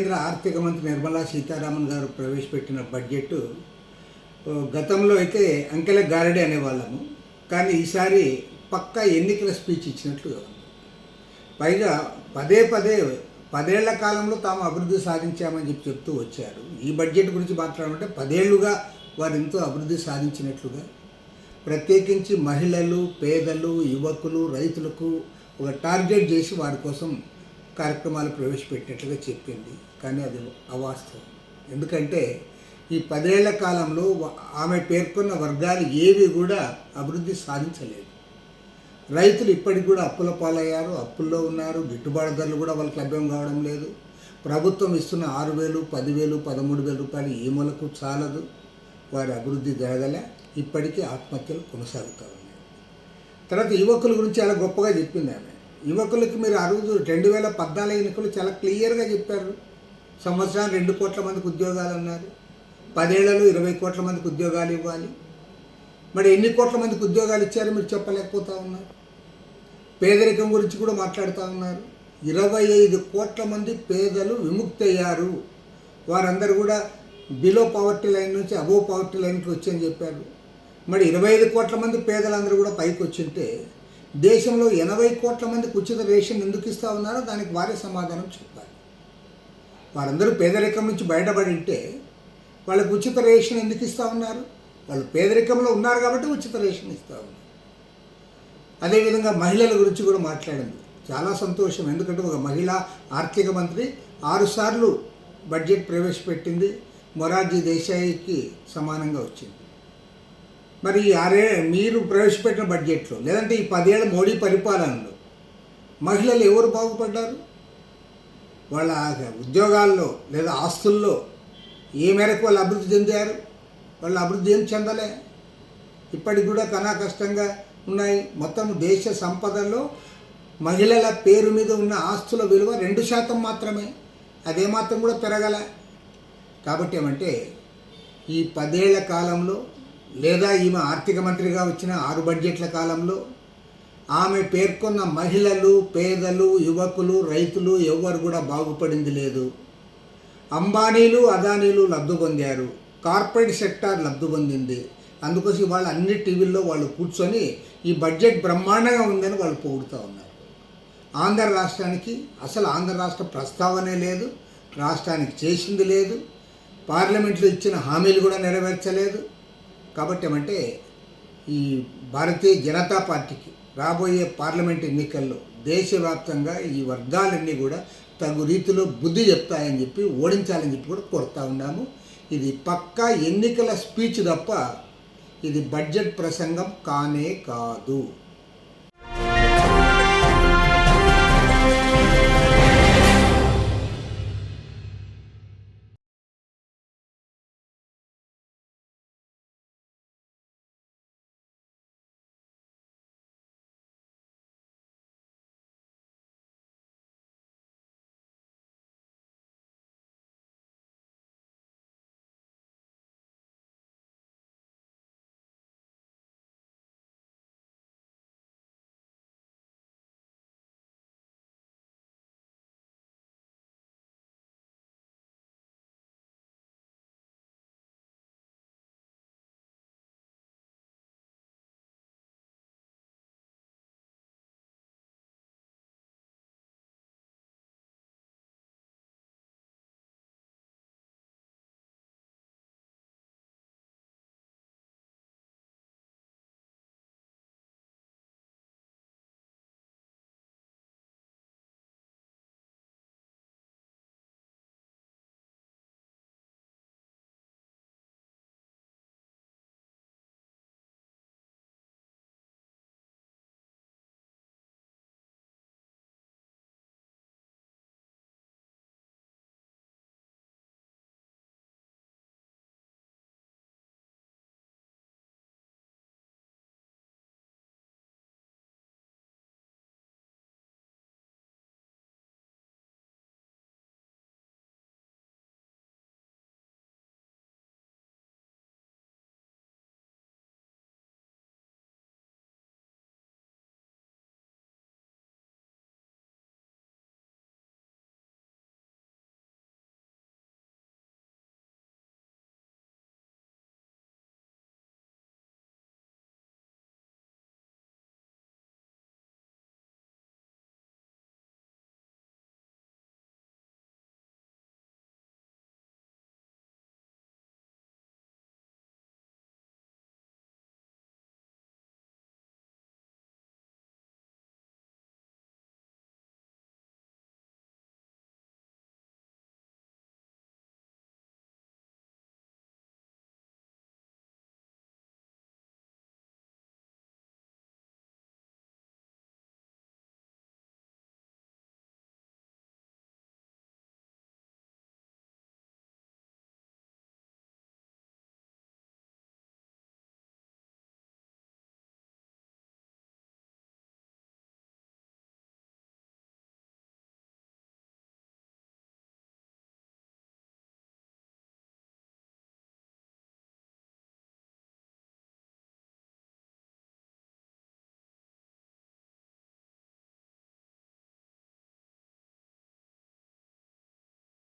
కేంద్ర ఆర్థిక మంత్రి నిర్మలా సీతారామన్ గారు ప్రవేశపెట్టిన బడ్జెట్ గతంలో అయితే అంకెల గారడి అనేవాళ్ళము, కానీ ఈసారి పక్కా ఎన్నికల స్పీచ్ ఇచ్చినట్లుగా ఉంది. పైగా పదే పదే 10 ఏళ్ల కాలంలో తాము అభివృద్ధి సాధించామని చెప్తూ వచ్చారు. ఈ బడ్జెట్ గురించి మాట్లాడాలంటే 10 ఏళ్లుగా వారు ఎంతో అభివృద్ధి సాధించినట్లుగా, ప్రత్యేకించి మహిళలు, పేదలు, యువకులు, రైతులకు ఒక టార్గెట్ చేసి వారి కోసం కార్యక్రమాలు ప్రవేశపెట్టినట్లుగా చెప్పింది. కానీ అది అవాస్తవం. ఎందుకంటే ఈ 10 ఏళ్ల కాలంలో ఆమె పేర్కొన్న వర్గాలు ఏవి కూడా అభివృద్ధి సాధించలేదు. రైతులు ఇప్పటికి కూడా అప్పుల పాలయ్యారు, అప్పుల్లో ఉన్నారు. గిట్టుబాటు ధరలు కూడా వాళ్ళకి లభ్యం కావడం లేదు. ప్రభుత్వం ఇస్తున్న 6,000, 10,000, 13,000 రూపాయలు ఏ మూలకు చాలదు. వారి అభివృద్ధి జరగలే. ఇప్పటికీ ఆత్మహత్యలు కొనసాగుతూ ఉన్నాయి. తర్వాత యువకుల గురించి చాలా గొప్పగా చెప్పింది ఆమె. యువకులకి మీరు 2014 ఎన్నికలు చాలా క్లియర్గా చెప్పారు. సంవత్సరానికి 2 కోట్ల మందికి ఉద్యోగాలు అన్నారు. 10 ఏళ్లలో 20 కోట్ల మందికి ఉద్యోగాలు ఇవ్వాలి. మరి ఎన్ని కోట్ల మందికి ఉద్యోగాలు ఇచ్చారో మీరు చెప్పలేకపోతా ఉన్నారు. పేదరికం గురించి కూడా మాట్లాడుతూ ఉన్నారు. 25 కోట్ల మంది పేదలు విముక్తి అయ్యారు. వారందరూ కూడా బిలో పవర్టీ లైన్ నుంచి అబోవ్ పవర్టీ లైన్కి వచ్చని చెప్పారు. మరి 25 కోట్ల మంది పేదలందరూ కూడా పైకి వచ్చింటే దేశంలో 80 కోట్ల మందికి ఉచిత రేషన్ ఎందుకు ఇస్తూ ఉన్నారో దానికి వారే సమాధానం చెప్పాలి. వారందరూ పేదరికం నుంచి బయటపడి ఉంటే వాళ్ళకి ఉచిత రేషన్ ఎందుకు ఇస్తూ ఉన్నారు? వాళ్ళు పేదరికంలో ఉన్నారు కాబట్టి ఉచిత రేషన్ ఇస్తూ ఉన్నారు. అదేవిధంగా మహిళల గురించి కూడా మాట్లాడింది. చాలా సంతోషం. ఎందుకంటే ఒక మహిళా ఆర్థిక మంత్రి 6 సార్లు బడ్జెట్ ప్రవేశపెట్టింది. మొరార్జీ దేశాయికి సమానంగా వచ్చింది. మరి మీరు ప్రవేశపెట్టిన బడ్జెట్లో లేదంటే ఈ 10 ఏళ్ల మోడీ పరిపాలనలో మహిళలు ఎవరు బాగుపడ్డారు? వాళ్ళ ఉద్యోగాల్లో లేదా ఆస్తుల్లో ఏ మేరకు వాళ్ళు అభివృద్ధి చెందారు? వాళ్ళు అభివృద్ధి ఏం చెందలే. ఇప్పటికి కూడా కనా కష్టంగా ఉన్నాయి. మొత్తం దేశ సంపదలో మహిళల పేరు మీద ఉన్న ఆస్తుల విలువ 2% మాత్రమే. అదే మాత్రం కూడా పెరగలే. కాబట్టి ఏమంటే ఈ 10 ఏళ్ల కాలంలో లేదా ఈమె ఆర్థిక మంత్రిగా వచ్చిన 6 బడ్జెట్ల కాలంలో ఆమె పేర్కొన్న మహిళలు, పేదలు, యువకులు, రైతులు ఎవరు కూడా బాగుపడింది లేదు. అంబానీలు, అదానీలు లబ్ధి పొందారు. కార్పొరేట్ సెక్టార్ లబ్ధి పొందింది. అందుకోసం వాళ్ళు అన్ని టీవీల్లో వాళ్ళు కూర్చొని ఈ బడ్జెట్ బ్రహ్మాండంగా ఉందని వాళ్ళు పొగుడుతూ ఉన్నారు. ఆంధ్ర రాష్ట్రానికి అసలు ఆంధ్ర రాష్ట్ర ప్రస్తావనే లేదు. రాష్ట్రానికి చేసింది లేదు. పార్లమెంట్లో ఇచ్చిన హామీలు కూడా నెరవేర్చలేదు. కాబట్టి ఏమంటే ఈ భారతీయ జనతా పార్టీకి రాబోయే పార్లమెంట్ ఎన్నికల్లో దేశవ్యాప్తంగా ఈ వర్గాలన్నీ కూడా తగు రీతిలో బుద్ధి చెప్తాయని చెప్పి ఓడించాలని చెప్పి కూడా కోరుతూ ఉన్నాము. ఇది పక్కా ఎన్నికల స్పీచ్ తప్ప ఇది బడ్జెట్ ప్రసంగం కానే కాదు.